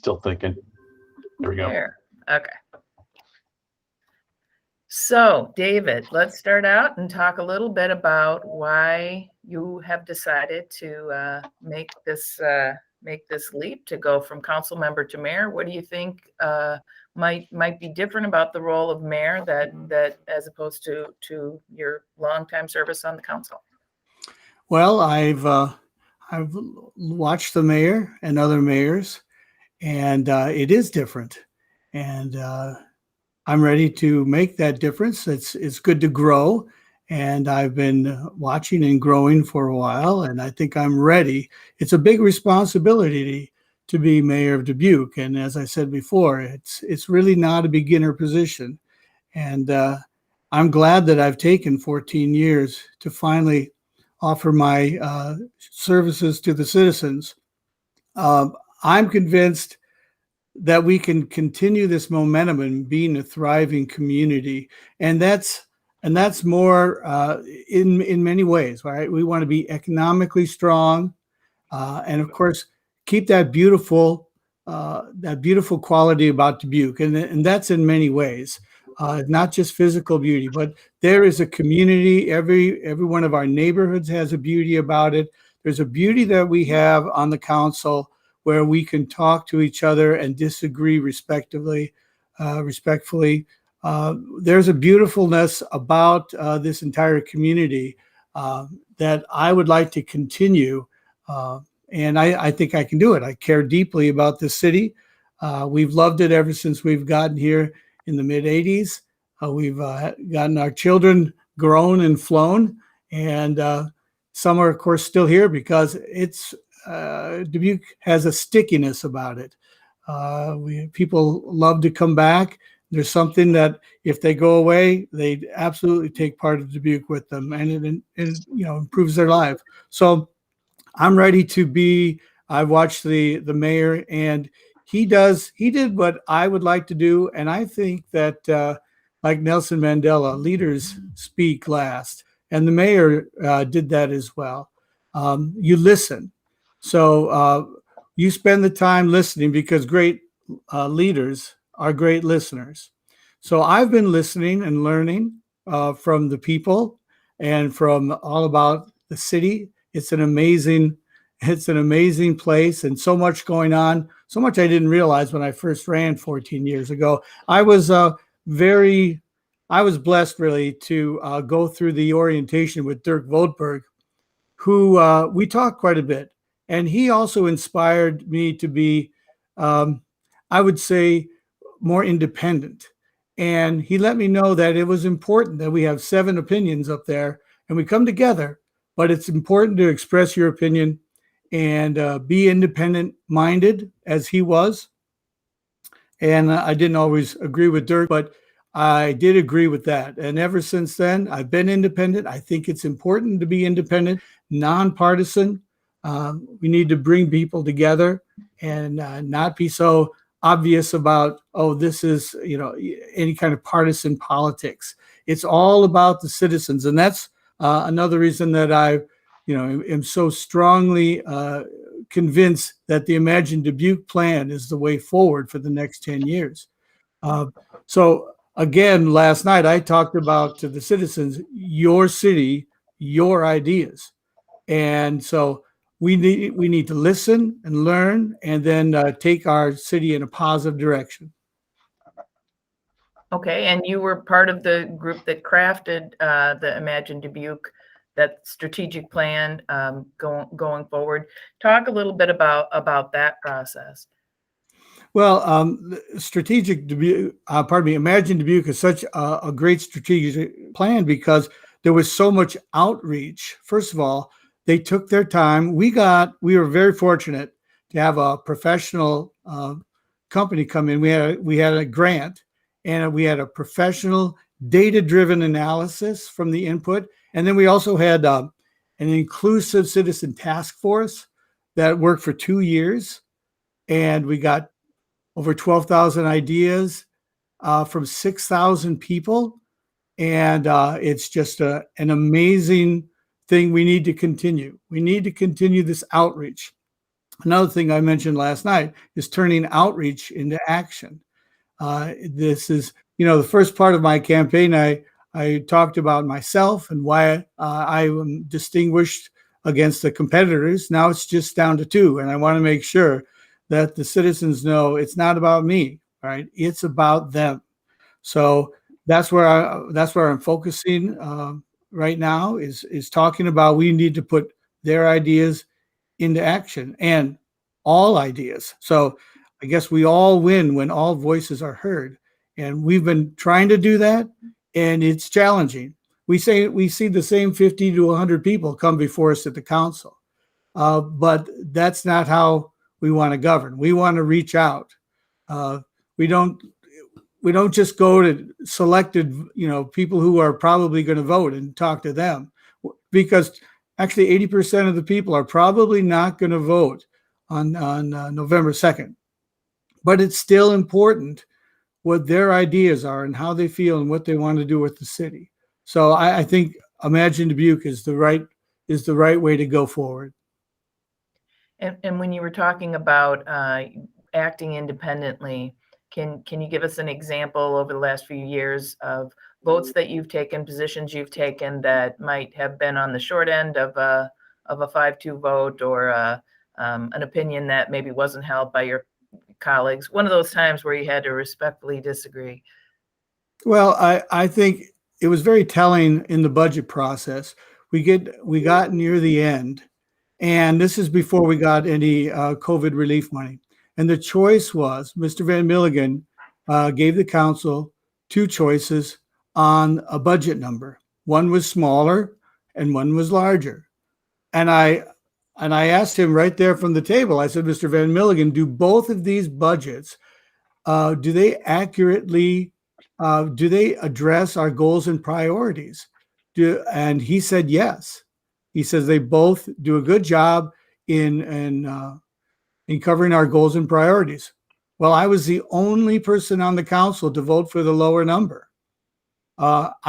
Still thinking. There we go. There. Okay. So, David, let's start out and talk a little bit about why you have decided to make this leap to go from council member to mayor. What do you think might be different about the role of mayor that as opposed to your longtime service on the council? Well, I've watched the mayor and other mayors, and it is different. And I'm ready to make that difference. It's good to grow, and I've been watching and growing for a while, and I think I'm ready. It's a big responsibility to be mayor of Dubuque, and as I said before, it's really not a beginner position. And I'm glad that I've taken 14 years to finally offer my services to the citizens. I'm convinced that we can continue this momentum and being a thriving community, and that's more in many ways, right? We want to be economically strong, and of course keep that beautiful quality about Dubuque, and that's in many ways, not just physical beauty, but there is a community. Every one of our neighborhoods has a beauty about it. There's a beauty that we have on the council where we can talk to each other and disagree respectfully. There's a beautifulness about this entire community that I would like to continue, and I think I can do it. I care deeply about the city. We've loved it ever since we've gotten here in the mid-'80s. We've gotten our children grown and flown, and some are, of course, still here because Dubuque has a stickiness about it. People love to come back. There's something that if they go away, they absolutely take part of Dubuque with them, and it improves their life. So I'm ready to be. I've watched the mayor, and he did what I would like to do, and I think that like Nelson Mandela, leaders speak last, and the mayor did that as well. You listen. So you spend the time listening because great leaders are great listeners. So I've been listening and learning from the people and from all about the city. It's an amazing place, and so much going on. So much I didn't realize when I first ran 14 years ago. I was blessed really to go through the orientation with Dirk Voetberg, who we talked quite a bit. And he also inspired me to be, I would say, more independent. And he let me know that it was important that we have 7 opinions up there and we come together, but it's important to express your opinion and be independent minded as he was. And I didn't always agree with Dirk, but I did agree with that. And ever since then, I've been independent. I think it's important to be independent, nonpartisan. We need to bring people together and not be so obvious about, oh, this is, any kind of partisan politics. It's all about the citizens. And that's another reason that I, am so strongly convinced that the Imagine Dubuque plan is the way forward for the next 10 years. So again, last night I talked about to the citizens, your city, your ideas. And so we need to listen and learn, and then take our city in a positive direction. Okay, and you were part of the group that crafted the Imagine Dubuque, that strategic plan going forward. Talk a little bit about that process. Well, Imagine Dubuque is such a great strategic plan because there was so much outreach. First of all, they took their time. We were very fortunate to have a professional company come in. We had a grant, and we had a professional data-driven analysis from the input. And then we also had an inclusive citizen task force that worked for 2 years. And we got over 12,000 ideas from 6,000 people. And it's just an amazing thing we need to continue. We need to continue this outreach. Another thing I mentioned last night is turning outreach into action. This is, the first part of my campaign, I talked about myself and why I am distinguished against the competitors. Now it's just down to two. And I want to make sure that the citizens know it's not about me, right? It's about them. So that's where I'm focusing right now is talking about we need to put their ideas into action and all ideas. So I guess we all win when all voices are heard. And we've been trying to do that, and it's challenging. We see the same 50 to 100 people come before us at the council. But that's not how we want to govern. We want to reach out. We don't just go to selected, people who are probably going to vote and talk to them, because actually 80% of the people are probably not going to vote on November 2nd. But it's still important what their ideas are and how they feel and what they want to do with the city. So I think Imagine Dubuque is the right way to go forward. And when you were talking about acting independently, can you give us an example over the last few years of votes that you've taken, positions you've taken that might have been on the short end of a 5-2 vote, or an opinion that maybe wasn't held by your colleagues? One of those times where you had to respectfully disagree. Well, I think it was very telling in the budget process. We got near the end, and this is before we got any COVID relief money. And the choice was Mr. Van Milligan gave the council two choices on a budget number. One was smaller and one was larger. And I asked him right there from the table, I said, Mr. Van Milligan, do both of these budgets, do they accurately, do they address our goals and priorities? And he said, yes. He says they both do a good job in covering our goals and priorities. Well, I was the only person on the council to vote for the lower number. And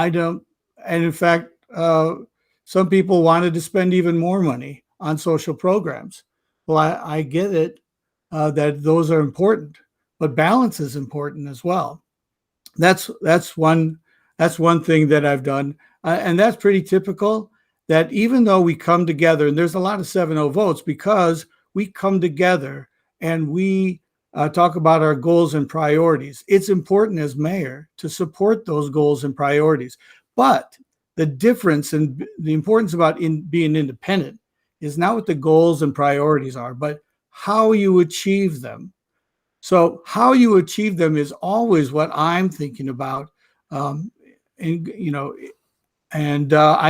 in fact, some people wanted to spend even more money on social programs. Well, I get it that those are important, but balance is important as well. That's one thing that I've done, and that's pretty typical. That even though we come together, and there's a lot of 7-0 votes because we come together and we talk about our goals and priorities. It's important as mayor to support those goals and priorities. But the difference and the importance about being independent is not what the goals and priorities are, but how you achieve them. So how you achieve them is always what I'm thinking about. I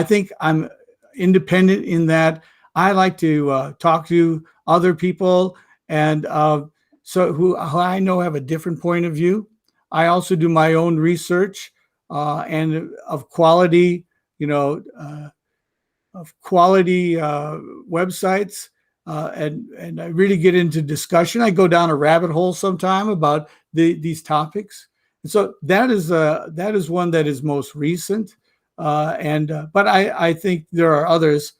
think I'm independent in that I like to talk to other people and so who I know have a different point of view. I also do my own research and of quality, websites, and I really get into discussion. I go down a rabbit hole sometime about these topics. And so that is one that is most recent. But I think there are others.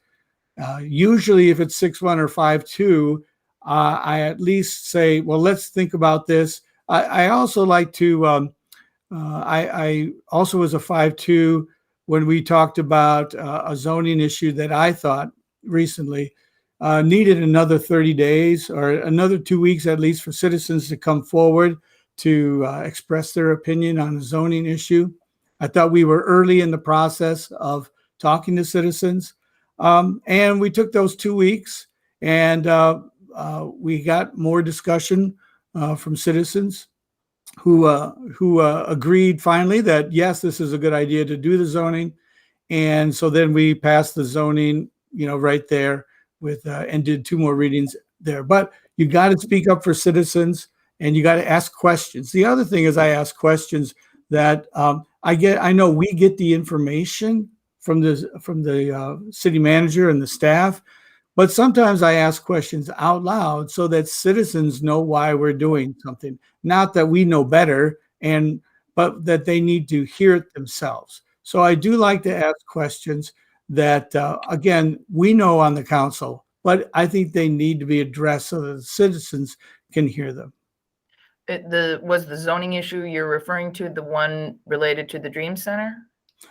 Usually, if it's 6-1 or 5-2, I at least say, well, let's think about this. I also like to. I also was a 5-2 when we talked about a zoning issue that I thought recently needed another 30 days or another 2 weeks at least for citizens to come forward to express their opinion on a zoning issue. I thought we were early in the process of talking to citizens. And we took those 2 weeks and we got more discussion from citizens who agreed finally that, yes, this is a good idea to do the zoning. And so then we passed the zoning, right there with and did 2 more readings there. But you got to speak up for citizens and you got to ask questions. The other thing is I ask questions that I know we get the information from the city manager and the staff, but sometimes I ask questions out loud so that citizens know why we're doing something. Not that we know better, but that they need to hear it themselves. So I do like to ask questions that, again, we know on the council but I think they need to be addressed so that the citizens can hear them. Was the zoning issue you're referring to the one related to the Dream Center,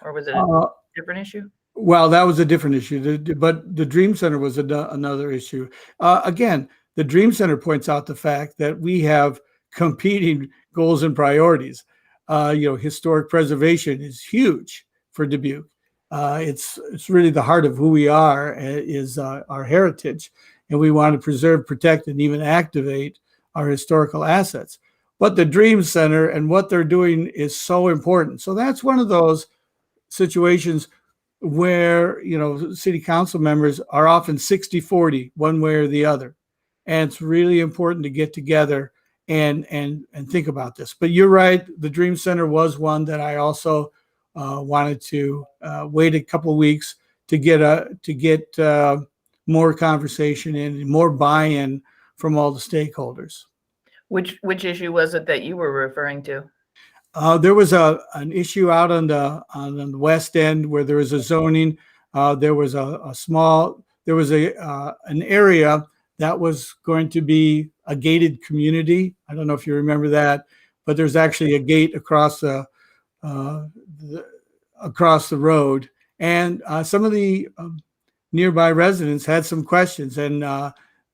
or was it a different issue? Well, that was a different issue, but the Dream Center was another issue. Again, the Dream Center points out the fact that we have competing goals and priorities. Historic preservation is huge for Dubuque. It's really the heart of who we are, is our heritage, and we want to preserve, protect, and even activate our historical assets. But the Dream Center and what they're doing is so important. So that's one of those situations where, city council members are often 60-40, one way or the other. And it's really important to get together and think about this. But you're right, the Dream Center was one that I also wanted to wait a couple of weeks to get more conversation and more buy-in from all the stakeholders. Which issue was it that you were referring to? There was an issue out on the west end where there was a zoning. There was an area that was going to be a gated community. I don't know if you remember that, but there's actually a gate across the road, and some of the nearby residents had some questions, and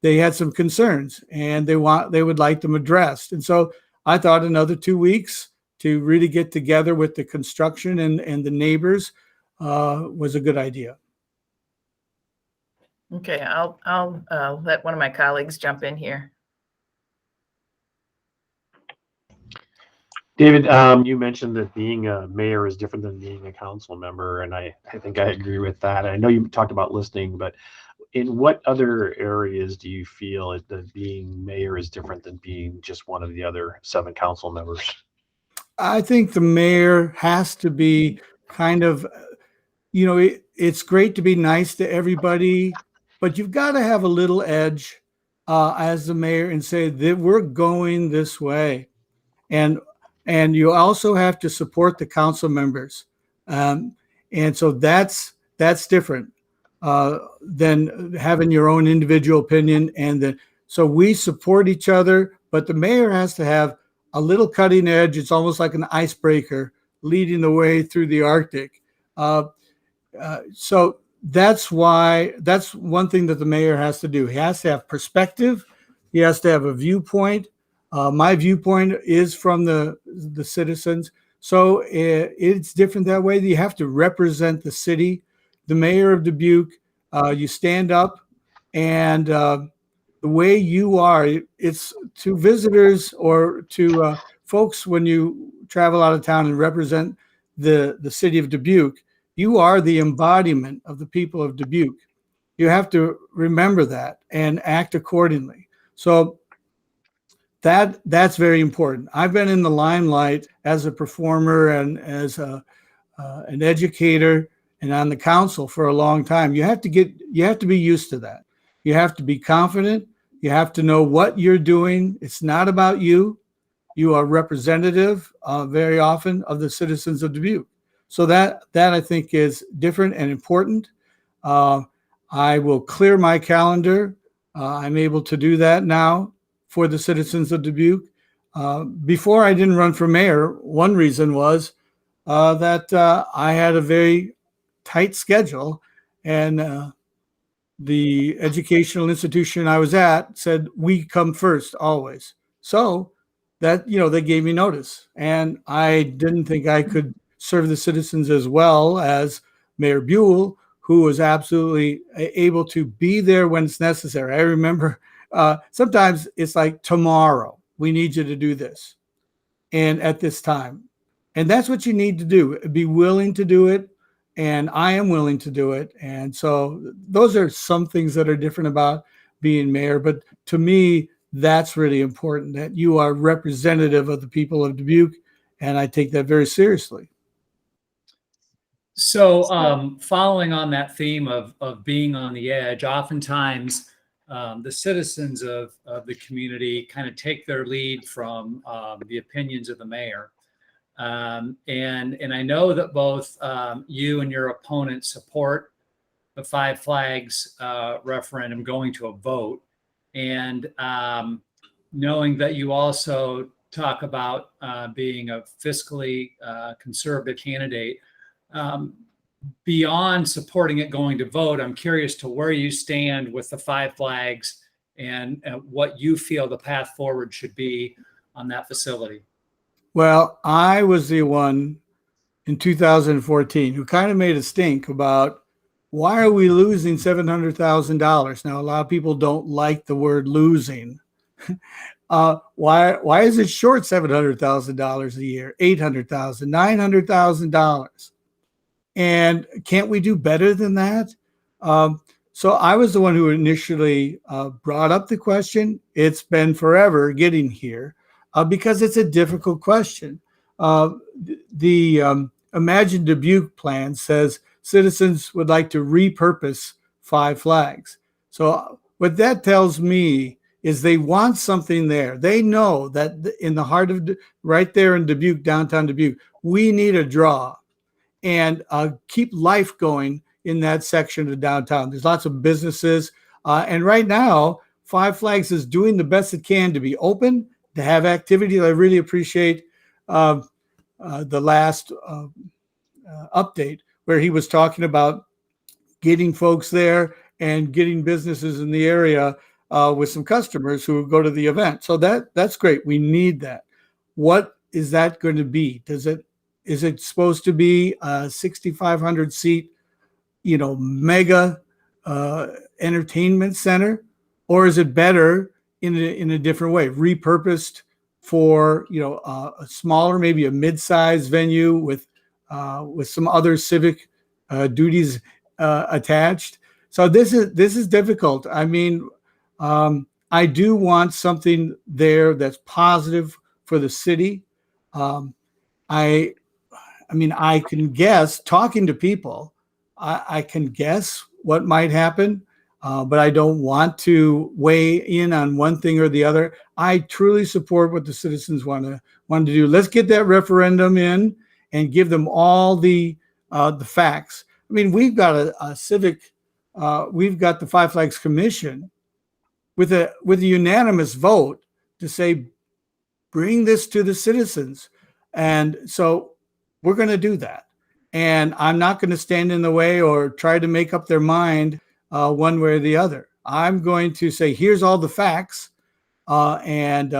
they had some concerns, and they would like them addressed. And so I thought another 2 weeks to really get together with the construction and the neighbors was a good idea. Okay, I'll let one of my colleagues jump in here. David, you mentioned that being a mayor is different than being a council member, and I think I agree with that. I know you talked about listening, but in what other areas do you feel that being mayor is different than being just one of the other 7 council members? I think the mayor has to be kind of, it's great to be nice to everybody, but you've got to have a little edge as the mayor and say that we're going this way. And you also have to support the council members. And so that's different than having your own individual opinion. So we support each other, but the mayor has to have a little cutting edge. It's almost like an icebreaker leading the way through the Arctic. So that's one thing that the mayor has to do. He has to have perspective. He has to have a viewpoint. My viewpoint is from the citizens. So it's different that way. You have to represent the city. The mayor of Dubuque, you stand up, and the way you are, it's to visitors or to folks when you travel out of town and represent the city of Dubuque, you are the embodiment of the people of Dubuque. You have to remember that and act accordingly. So that's very important. I've been in the limelight as a performer and as an educator and on the council for a long time. You have to be used to that. You have to be confident. You have to know what you're doing. It's not about you. You are representative very often of the citizens of Dubuque. So that I think is different and important. I will clear my calendar. I'm able to do that now for the citizens of Dubuque. Before I didn't run for mayor, one reason was that I had a very tight schedule, and the educational institution I was at said, we come first always. So that, they gave me notice, and I didn't think I could serve the citizens as well as Mayor Buell, who was absolutely able to be there when it's necessary. I remember sometimes it's like, tomorrow, we need you to do this, and at this time. And that's what you need to do, be willing to do it. And I am willing to do it. And so those are some things that are different about being mayor. But to me, that's really important, that you are representative of the people of Dubuque. And I take that very seriously. So following on that theme of being on the edge, oftentimes the citizens of the community kind of take their lead from the opinions of the mayor. And I know that both you and your opponent support the Five Flags referendum going to a vote, and knowing that you also talk about being a fiscally conservative candidate, beyond supporting it going to vote, I'm curious to where you stand with the Five Flags and what you feel the path forward should be on that facility. Well, I was the one in 2014 who kind of made a stink about why are we losing $700,000? Now, a lot of people don't like the word losing. Why is it short $700,000 a year, $800,000, $900,000? And can't we do better than that? So I was the one who initially brought up the question. It's been forever getting here because it's a difficult question. The Imagine Dubuque plan says citizens would like to repurpose Five Flags. So what that tells me is they want something there. They know that in the heart of, right there in Dubuque, downtown Dubuque, we need a draw and keep life going in that section of downtown. There's lots of businesses. And right now, Five Flags is doing the best it can to be open, to have activity. I really appreciate the last update where he was talking about getting folks there and getting businesses in the area with some customers who go to the event. So that's great. We need that. What is that going to be? Is it supposed to be a 6,500 seat, mega entertainment center, or is it better in a different way, repurposed for a smaller, maybe a mid-sized venue with some other civic duties attached? So this is difficult. I mean, I do want something there that's positive for the city. I mean, I can guess, talking to people, I can guess what might happen, but I don't want to weigh in on one thing or the other. I truly support what the citizens want to do. Let's get that referendum in and give them all the facts. I mean, we've got a civic, we've got the Five Flags Commission with a unanimous vote to say, bring this to the citizens. And so we're going to do that. And I'm not going to stand in the way or try to make up their mind one way or the other. I'm going to say, here's all the facts. And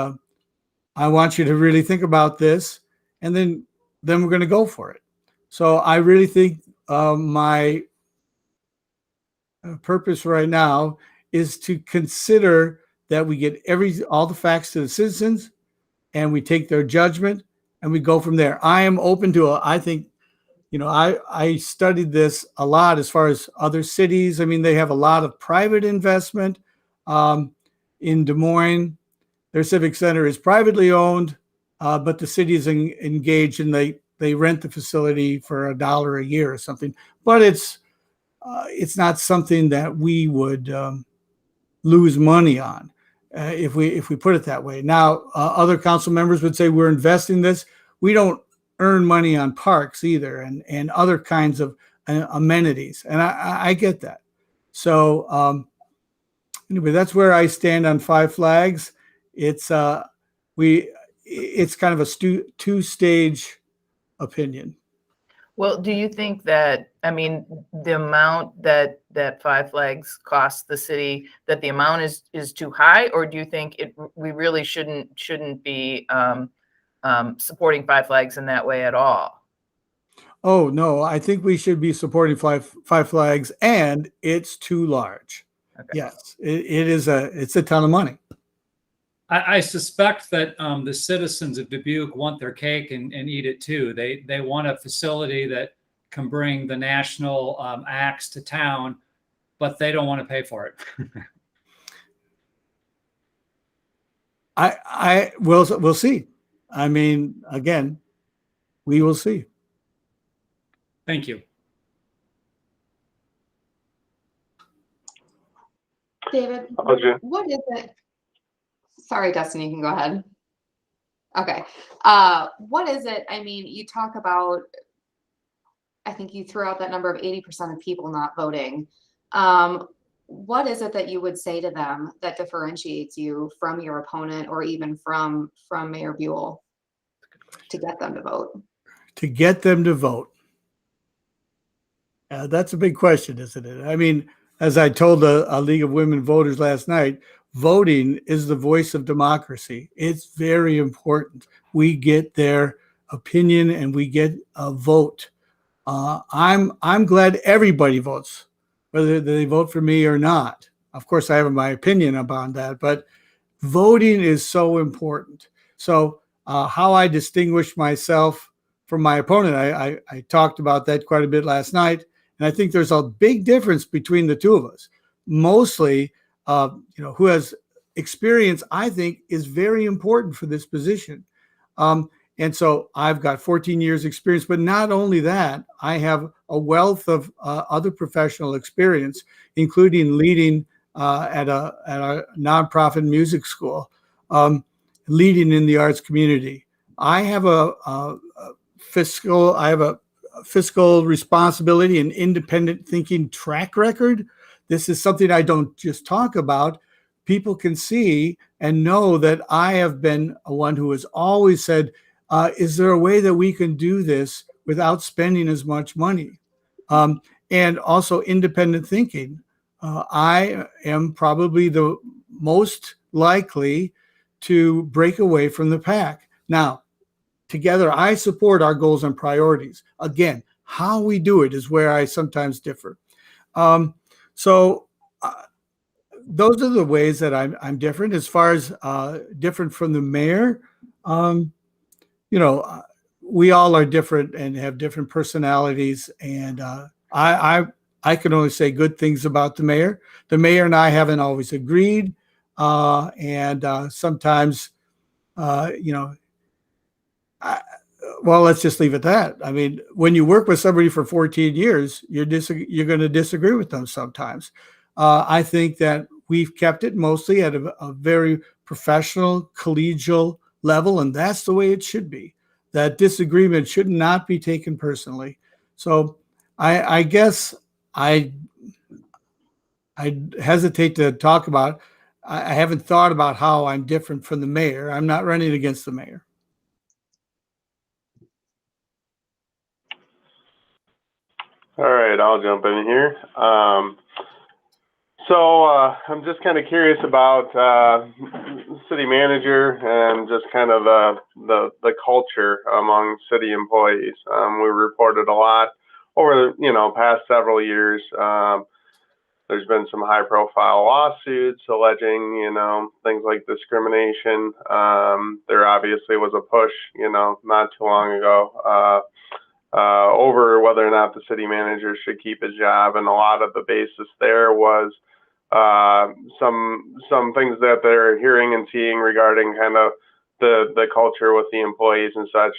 I want you to really think about this. And then we're going to go for it. So I really think my purpose right now is to consider that we get all the facts to the citizens and we take their judgment and we go from there. I am open to I think, I studied this a lot as far as other cities. I mean, they have a lot of private investment. In Des Moines, their civic center is privately owned, but the city is engaged and they rent the facility for $1 a year or something. But it's not something that we would lose money on if we put it that way. Now, other council members would say we're investing this. We don't earn money on parks either and other kinds of amenities. And I get that. So anyway, that's where I stand on Five Flags. It's kind of a two-stage opinion. Well, do you think that, I mean, the amount that Five Flags costs the city, that the amount is too high, or do you think we really shouldn't be supporting Five Flags in that way at all? Oh no, I think we should be supporting Five Flags, and it's too large. Okay. Yes, it's a ton of money. I suspect that the citizens of Dubuque want their cake and eat it too. They want a facility that can bring the national acts to town, but they don't want to pay for it. We'll see. I mean, again, we will see. Thank you. David, what is it? Sorry, Dustin, you can go ahead. Okay. What is it? I mean, you talk about, I think you threw out that number of 80% of people not voting. What is it that you would say to them that differentiates you from your opponent or even from Mayor Buell to get them to vote? To get them to vote. That's a big question, isn't it? I mean, as I told a League of Women Voters last night, voting is the voice of democracy. It's very important. We get their opinion and we get a vote. I'm glad everybody votes, whether they vote for me or not. Of course, I have my opinion about that, but voting is so important. So how I distinguish myself from my opponent, I talked about that quite a bit last night. And I think there's a big difference between the two of us. Mostly, who has experience, I think, is very important for this position. And so I've got 14 years experience, but not only that, I have a wealth of other professional experience, including leading at a nonprofit music school, leading in the arts community. I have a fiscal responsibility and independent thinking track record. This is something I don't just talk about. People can see and know that I have been one who has always said, is there a way that we can do this without spending as much money? And also independent thinking. I am probably the most likely to break away from the pack. Now, together, I support our goals and priorities. Again, how we do it is where I sometimes differ. Those are the ways that I'm different. As far as different from the mayor, we all are different and have different personalities. And I can only say good things about the mayor. The mayor and I haven't always agreed, and sometimes, well, let's just leave it at that. I mean, when you work with somebody for 14 years, you're going to disagree with them sometimes. I think that we've kept it mostly at a very professional, collegial level, and that's the way it should be. That disagreement should not be taken personally. So I guess I hesitate to talk about. I haven't thought about how I'm different from the mayor. I'm not running against the mayor. All right, I'll jump in here. So I'm just kind of curious about city manager and just kind of the culture among city employees. We reported a lot over past several years. There's been some high-profile lawsuits alleging things like discrimination. There obviously was a push not too long ago over whether or not the city manager should keep his job, and a lot of the basis there was some things that they're hearing and seeing regarding kind of the culture with the employees and such.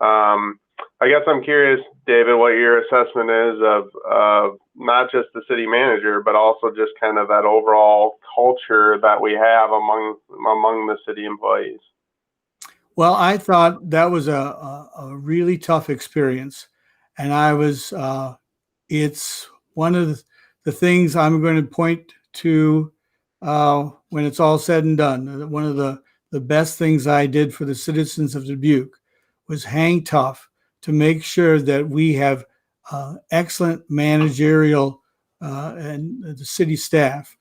I guess I'm curious, David, what your assessment is of not just the city manager, but also just kind of that overall culture that we have among the city employees. Well, I thought that was a really tough experience. And it's one of the things I'm going to point to when it's all said and done. One of the best things I did for the citizens of Dubuque was hang tough to make sure that we have excellent managerial and the city staff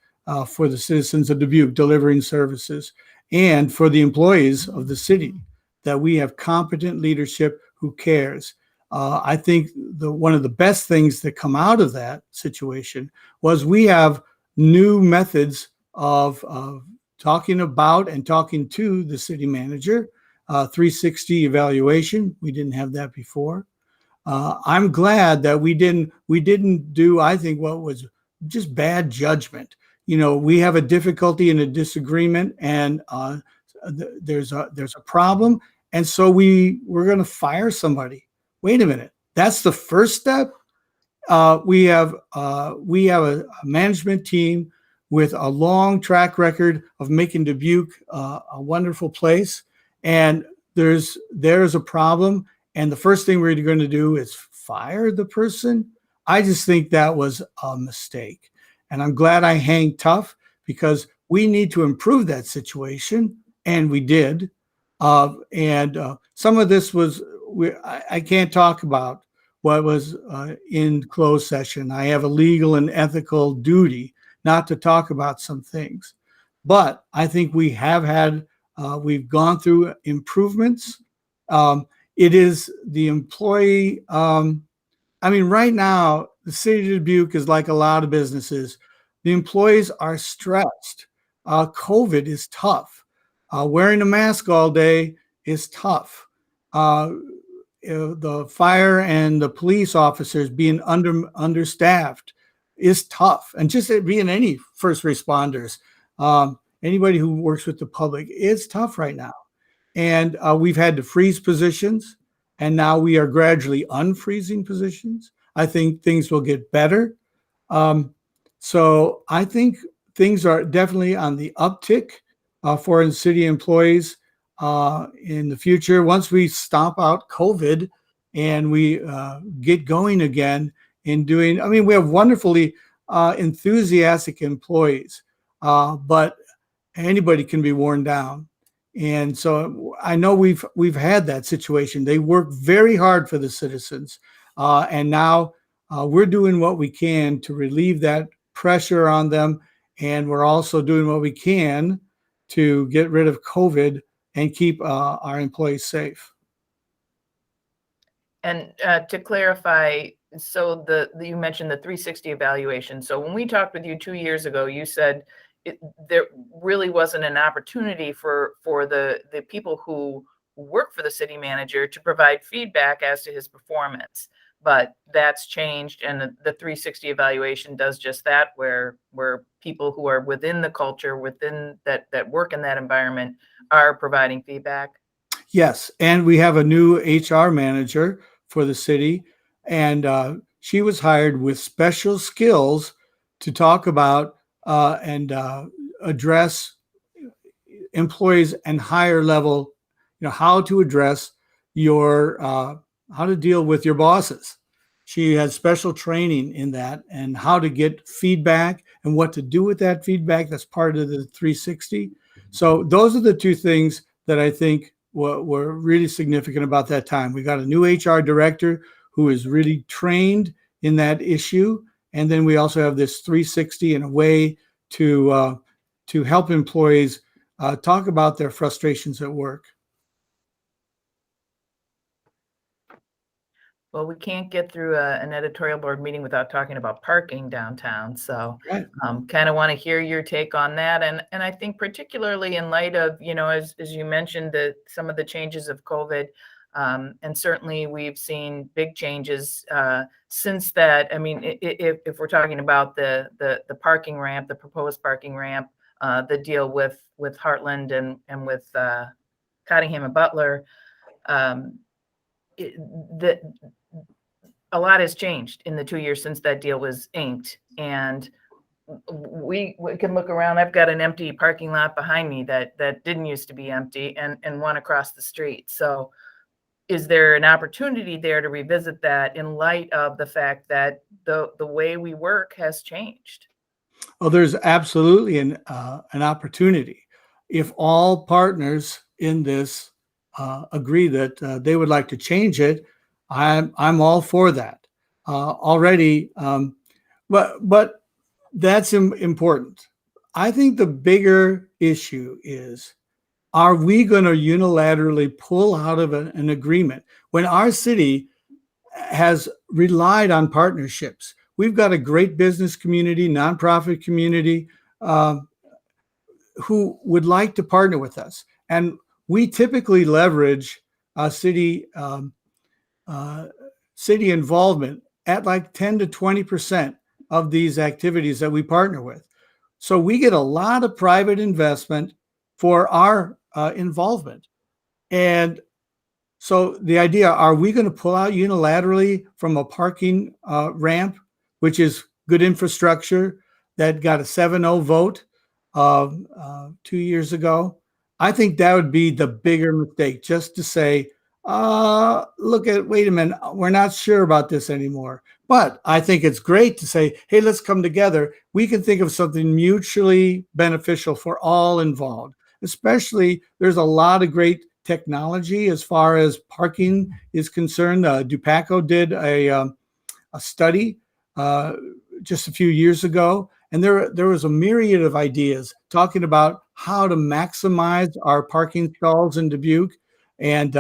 for the citizens of Dubuque delivering services, and for the employees of the city, that we have competent leadership who cares. I think one of the best things that come out of that situation was we have new methods of talking about and talking to the city manager, 360 evaluation. We didn't have that before. I'm glad that we didn't do, I think, what was just bad judgment. We have a difficulty and a disagreement, and there's a problem, and so we're going to fire somebody. Wait a minute, that's the first step. We have a management team with a long track record of making Dubuque a wonderful place, and there's a problem, and the first thing we're going to do is fire the person. I just think that was a mistake. And I'm glad I hang tough because we need to improve that situation. And we did. Some of this was, I can't talk about what was in closed session. I have a legal and ethical duty not to talk about some things. But I think we have had, we've gone through improvements. It is the employee, right now, the city of Dubuque is like a lot of businesses. The employees are stressed. COVID is tough. Wearing a mask all day is tough. The fire and the police officers being understaffed is tough. And just being any first responders, anybody who works with the public, it's tough right now. And we've had to freeze positions, and now we are gradually unfreezing positions. I think things will get better. So I think things are definitely on the uptick for city employees in the future. Once we stomp out COVID and we get going again in doing, we have wonderfully enthusiastic employees, but anybody can be worn down. And so I know we've had that situation. They work very hard for the citizens. And now we're doing what we can to relieve that pressure on them. And we're also doing what we can to get rid of COVID and keep our employees safe. And to clarify, so you mentioned the 360 evaluation. So when we talked with you 2 years ago, you said there really wasn't an opportunity for the people who work for the city manager to provide feedback as to his performance. But that's changed, and the 360 evaluation does just that, where people who are within the culture, within that work in that environment, are providing feedback. Yes, and we have a new HR manager for the city, and she was hired with special skills to talk about and address employees and higher level, how to address your, how to deal with your bosses. She has special training in that and how to get feedback and what to do with that feedback. That's part of the 360. So those are the two things that I think were really significant about that time. We got a new HR director who is really trained in that issue. And then we also have this 360 in a way to help employees talk about their frustrations at work. Well, we can't get through an editorial board meeting without talking about parking downtown. So Right. Kind of want to hear your take on that. And I think particularly in light of, as you mentioned, some of the changes of COVID, and certainly we've seen big changes since that. If we're talking about the parking ramp, the proposed parking ramp, the deal with Heartland and with Cottingham and Butler, a lot has changed in the 2 years since that deal was inked. And we can look around. I've got an empty parking lot behind me that didn't used to be empty, and one across the street. So is there an opportunity there to revisit that in light of the fact that the way we work has changed? Well, there's absolutely an opportunity. If all partners in this agree that they would like to change it, I'm all for that already. But that's important. I think the bigger issue is, are we going to unilaterally pull out of an agreement when our city has relied on partnerships? We've got a great business community, nonprofit community who would like to partner with us. And we typically leverage city involvement at like 10 to 20% of these activities that we partner with. So we get a lot of private investment for our involvement. And so the idea, are we going to pull out unilaterally from a parking ramp, which is good infrastructure, that got a 7-0 vote 2 years ago? I think that would be the bigger mistake, just to say, wait a minute, we're not sure about this anymore. But I think it's great to say, hey, let's come together. We can think of something mutually beneficial for all involved. Especially, there's a lot of great technology as far as parking is concerned. Dubuque did a study just a few years ago, and there was a myriad of ideas talking about how to maximize our parking stalls in Dubuque. And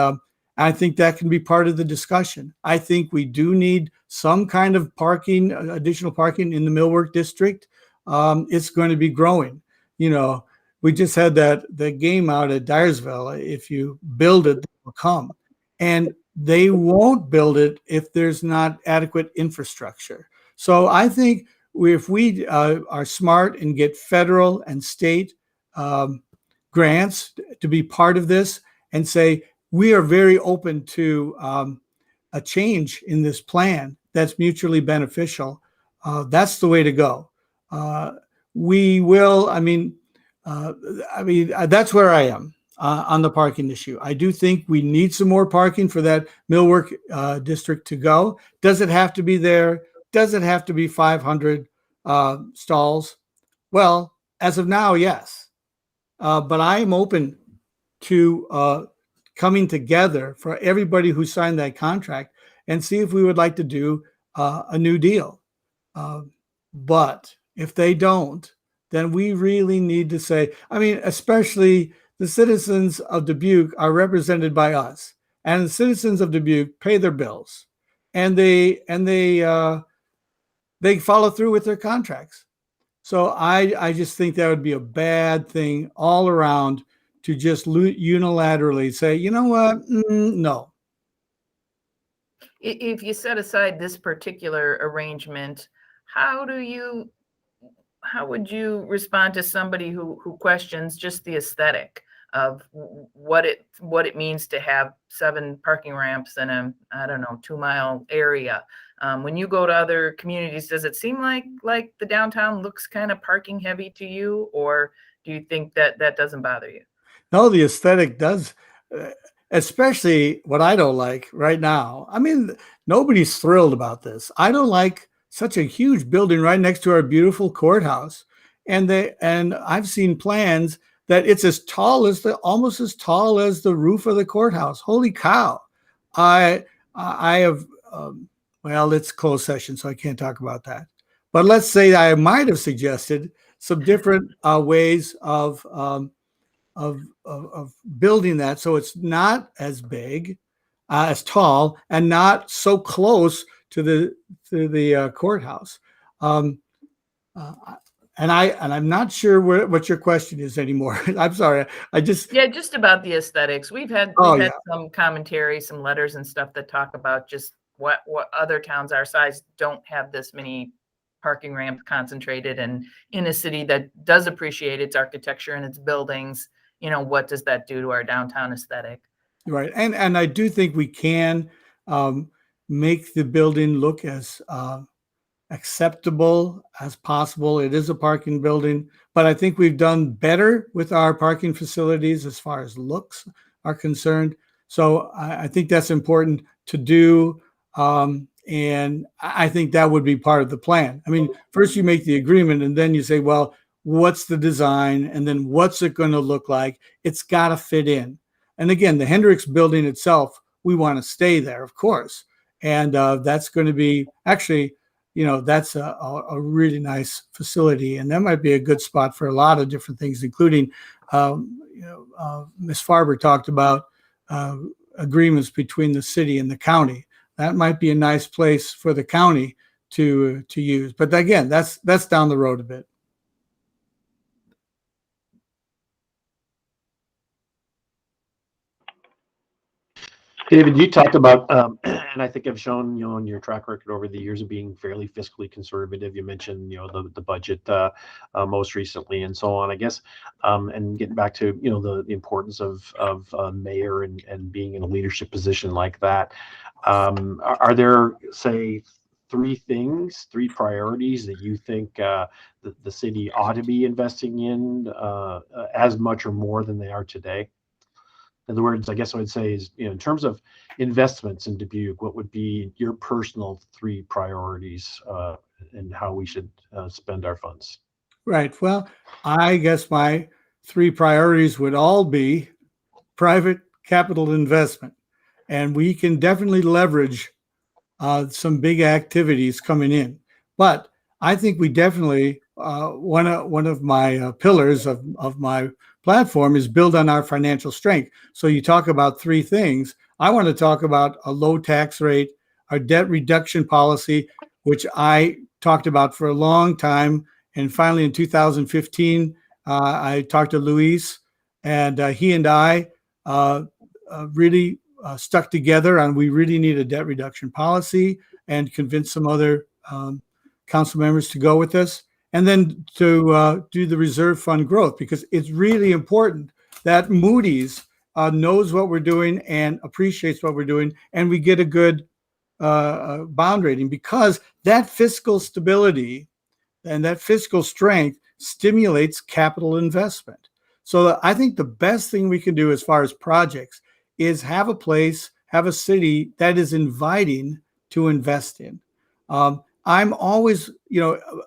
I think that can be part of the discussion. I think we do need some kind of parking, additional parking in the Millwork district. It's going to be growing. You know, we just had the game out at Dyersville. If you build it, they will come. And they won't build it if there's not adequate infrastructure. So I think if we are smart and get federal and state grants to be part of this and say, we are very open to a change in this plan that's mutually beneficial. That's the way to go. We will, that's where I am on the parking issue. I do think we need some more parking for that Millwork district to go. Does it have to be there? Does it have to be 500 stalls? Well, as of now, yes. But I am open to coming together for everybody who signed that contract and see if we would like to do a new deal. But if they don't, then we really need to say, especially the citizens of Dubuque are represented by us, and the citizens of Dubuque pay their bills, and they follow through with their contracts. So I just think that would be a bad thing all around to just unilaterally say, you know what, no. If you set aside this particular arrangement, how would you respond to somebody who questions just the aesthetic of what it means to have 7 parking ramps in a, 2-mile area? When you go to other communities, does it seem like the downtown looks kind of parking heavy to you, or do you think that doesn't bother you? No, the aesthetic does, especially what I don't like right now. Nobody's thrilled about this. I don't like such a huge building right next to our beautiful courthouse. And I've seen plans that it's almost as tall as the roof of the courthouse. Holy cow. I have, well, it's closed session, so I can't talk about that. But let's say I might have suggested some different ways of building that so it's not as big, as tall, and not so close to the courthouse. And I'm not sure what your question is anymore. I'm sorry. Just about the aesthetics. We've had some commentary, some letters and stuff that talk about just what other towns our size don't have this many parking ramps concentrated, and in a city that does appreciate its architecture and its buildings, what does that do to our downtown aesthetic? Right. And I do think we can make the building look as acceptable as possible. It is a parking building, but I think we've done better with our parking facilities as far as looks are concerned. So I think that's important to do. And I think that would be part of the plan. First you make the agreement and then you say, well, what's the design? And then what's it going to look like? It's got to fit in. And again, the Hendricks building itself, we want to stay there, of course. And that's going to be actually, that's a really nice facility. And that might be a good spot for a lot of different things, including, Ms. Farber talked about agreements between the city and the county. That might be a nice place for the county to use. But again, that's down the road a bit. David, you talked about, and I think I've shown, in your track record over the years of being fairly fiscally conservative. You mentioned, the budget most recently and so on, I guess, and getting back to, the importance of mayor and being in a leadership position like that. Are there, say, 3 priorities that you think the city ought to be investing in as much or more than they are today? In other words, I guess I would say is, in terms of investments in Dubuque, what would be your personal 3 priorities and how we should spend our funds? Right. Well, I guess my 3 priorities would all be private capital investment. And we can definitely leverage some big activities coming in. But I think we definitely, one of my pillars of my platform is build on our financial strength. So you talk about 3 things. I want to talk about a low tax rate, our debt reduction policy, which I talked about for a long time. And finally, in 2015, I talked to Luis, and he and I really stuck together on we really need a debt reduction policy, and convinced some other council members to go with us. And then to do the reserve fund growth, because it's really important that Moody's knows what we're doing and appreciates what we're doing, and we get a good bond rating, because that fiscal stability and that fiscal strength stimulates capital investment. So I think the best thing we can do as far as projects is have a place, have a city that is inviting to invest in. I'm always,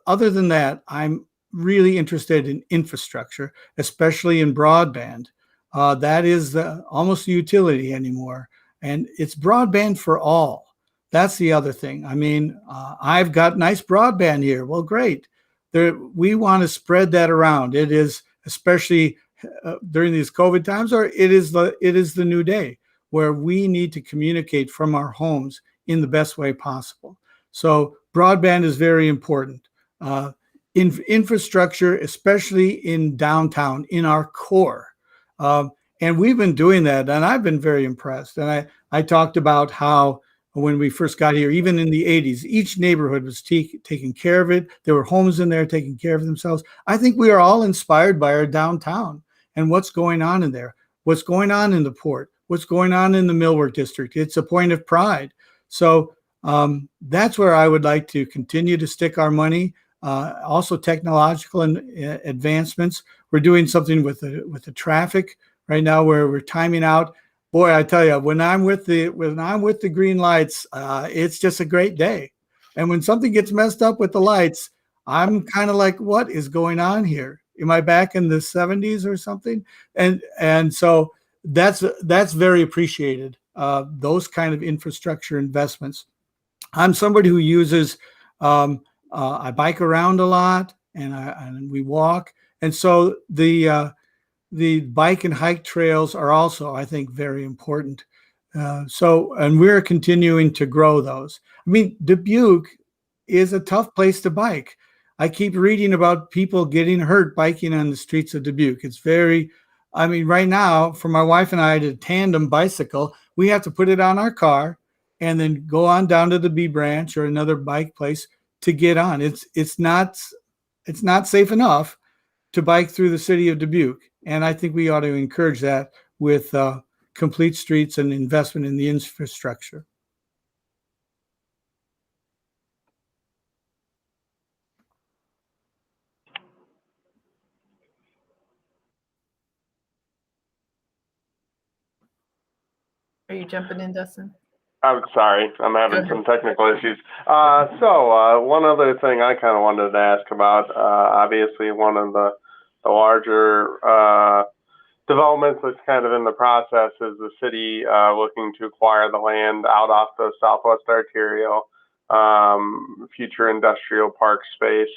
other than that, I'm really interested in infrastructure, especially in broadband. That is almost a utility anymore. And it's broadband for all. That's the other thing. I mean, I've got nice broadband here. Well, great. We want to spread that around. It is, especially during these COVID times, or it is the new day where we need to communicate from our homes in the best way possible. So broadband is very important. Infrastructure, especially in downtown, in our core. And we've been doing that, and I've been very impressed. And I talked about how when we first got here, even in the 80s, each neighborhood was taking care of it. There were homes in there taking care of themselves. I think we are all inspired by our downtown and what's going on in there, what's going on in the port, what's going on in the Millwork District. It's a point of pride. So that's where I would like to continue to stick our money. Also technological advancements. We're doing something with the traffic right now where we're timing out. Boy, I tell you, when I'm with the green lights, it's just a great day. And when something gets messed up with the lights, I'm kind of like, what is going on here? Am I back in the 70s or something? And so that's very appreciated. Those kind of infrastructure investments. I'm somebody who uses. I bike around a lot, and we walk, and so the bike and hike trails are also, I think, very important. And we're continuing to grow those. I mean, Dubuque is a tough place to bike. I keep reading about people getting hurt biking on the streets of Dubuque. Right now, for my wife and I to tandem bicycle, we have to put it on our car and then go on down to the B Branch or another bike place to get on. It's not safe enough to bike through the city of Dubuque. And I think we ought to encourage that with complete streets and investment in the infrastructure. Are you jumping in, Dustin? I'm sorry, I'm having some technical issues. So one other thing I kind of wanted to ask about, obviously one of the larger developments that's kind of in the process is the city looking to acquire the land out off the Southwest Arterial, future industrial park space.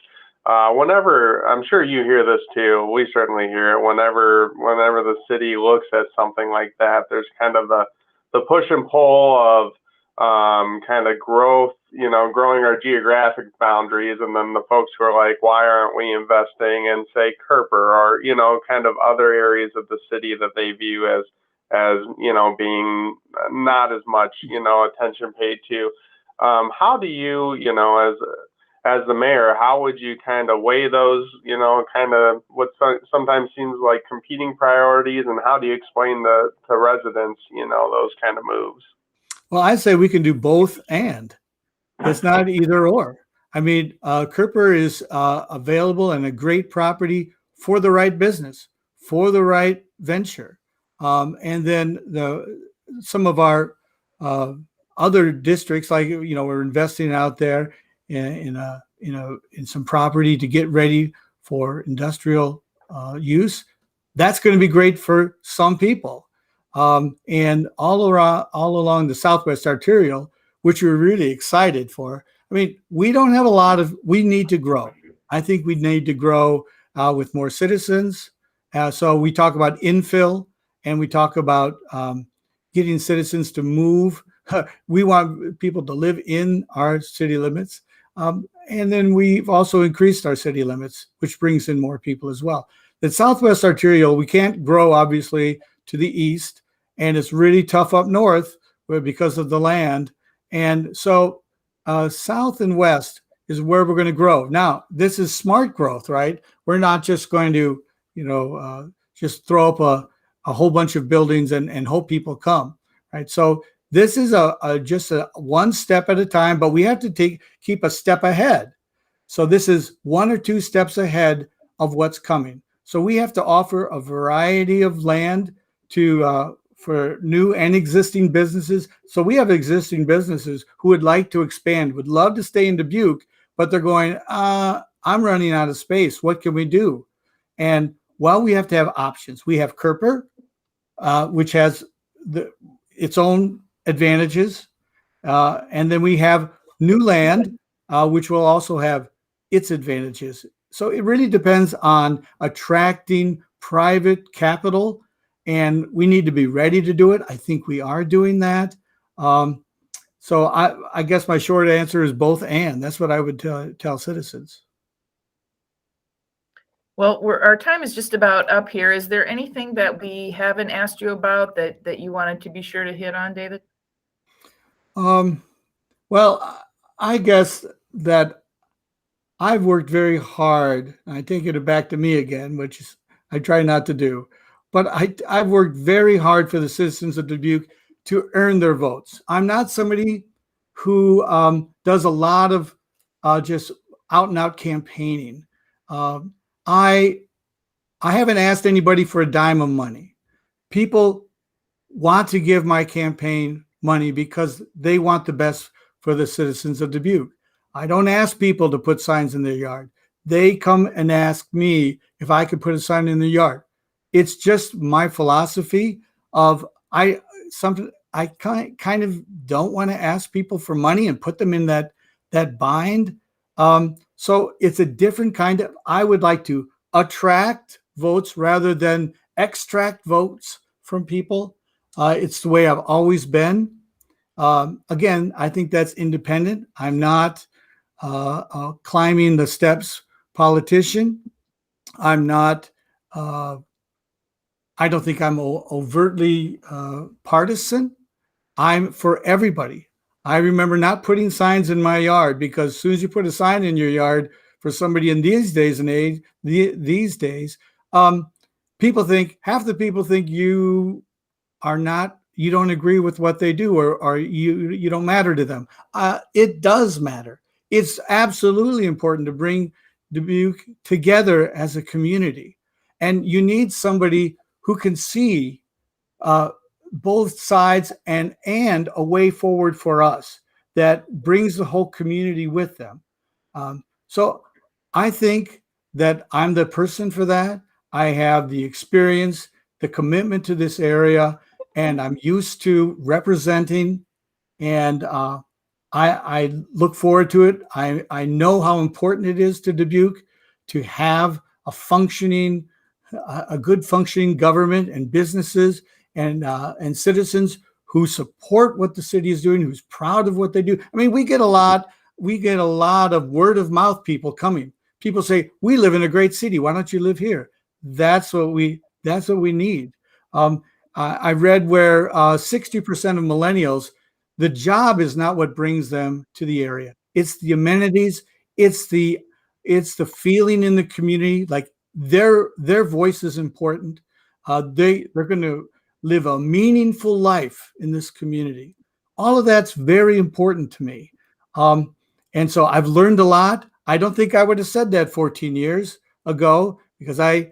Whenever, I'm sure you hear this too, we certainly hear it, whenever the city looks at something like that, there's kind of the push and pull of kind of growth, growing our geographic boundaries, and then the folks who are like, why aren't we investing in, say, Kerper or, kind of other areas of the city that they view as being not as much, attention paid to. How do you, as the mayor, how would you kind of weigh those, kind of what sometimes seems like competing priorities, and how do you explain to residents, those kind of moves? Well, I say we can do both, and it's not either or. I mean, Kerper is available and a great property for the right business, for the right venture. And then some of our other districts, like, we're investing out there in some property to get ready for industrial use. That's going to be great for some people. And all along the Southwest Arterial, which we're really excited for. I mean, we don't have we need to grow. I think we need to grow with more citizens. So we talk about infill, and we talk about getting citizens to move. We want people to live in our city limits. And then we've also increased our city limits, which brings in more people as well. The Southwest Arterial, we can't grow, obviously, to the east, and it's really tough up north because of the land. And so south and west is where we're going to grow. Now, this is smart growth, right? We're not just going to, just throw up a whole bunch of buildings and hope people come, right? So this is just a one step at a time, but we have to keep a step ahead. So this is 1 or 2 steps ahead of what's coming. So we have to offer a variety of land for new and existing businesses. So we have existing businesses who would like to expand, would love to stay in Dubuque, but they're going, I'm running out of space. What can we do? And while we have to have options, we have Kerper, which has its own advantages. And then we have new land, which will also have its advantages. So it really depends on attracting private capital, and we need to be ready to do it. I think we are doing that. So I guess my short answer is both and. That's what I would tell citizens. Well, our time is just about up here. Is there anything that we haven't asked you about that you wanted to be sure to hit on, David? Well, I guess that I've worked very hard. I take it back to me again, which is, I try not to do. But I've worked very hard for the citizens of Dubuque to earn their votes. I'm not somebody who does a lot of just out and out campaigning. I haven't asked anybody for a dime of money. People want to give my campaign money because they want the best for the citizens of Dubuque. I don't ask people to put signs in their yard. They come and ask me if I could put a sign in their yard. It's just my philosophy of I kind of don't want to ask people for money and put them in that bind. So it's a different kind of, I would like to attract votes rather than extract votes from people. It's the way I've always been. Again, I think that's independent. I'm not a climbing the steps politician. I'm not, I don't think I'm overtly partisan. I'm for everybody. I remember not putting signs in my yard because as soon as you put a sign in your yard for somebody in these days, people think, half the people think you don't agree with what they do, or you don't matter to them. It does matter. It's absolutely important to bring Dubuque together as a community. And you need somebody who can see both sides and a way forward for us that brings the whole community with them. So I think that I'm the person for that. I have the experience, the commitment to this area, and I'm used to representing, and I look forward to it. I know how important it is to Dubuque to have a good functioning government and businesses and citizens who support what the city is doing, who's proud of what they do. I mean, we get a lot of word of mouth people coming. People say, we live in a great city. Why don't you live here? That's what we need. I read where 60% of millennials, the job is not what brings them to the area. It's the amenities. It's the feeling in the community. Like their voice is important. They're going to live a meaningful life in this community. All of that's very important to me. And so I've learned a lot. I don't think I would have said that 14 years ago because I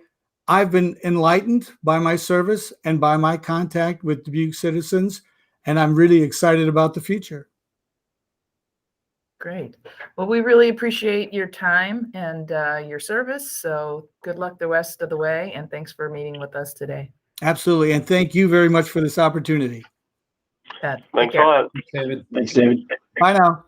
I've been enlightened by my service and by my contact with Dubuque citizens, and I'm really excited about the future. Great. Well, we really appreciate your time and your service. So good luck the rest of the way. And thanks for meeting with us today. Absolutely. And thank you very much for this opportunity. Take Thanks a care. lot. David. Thanks, David. Bye now.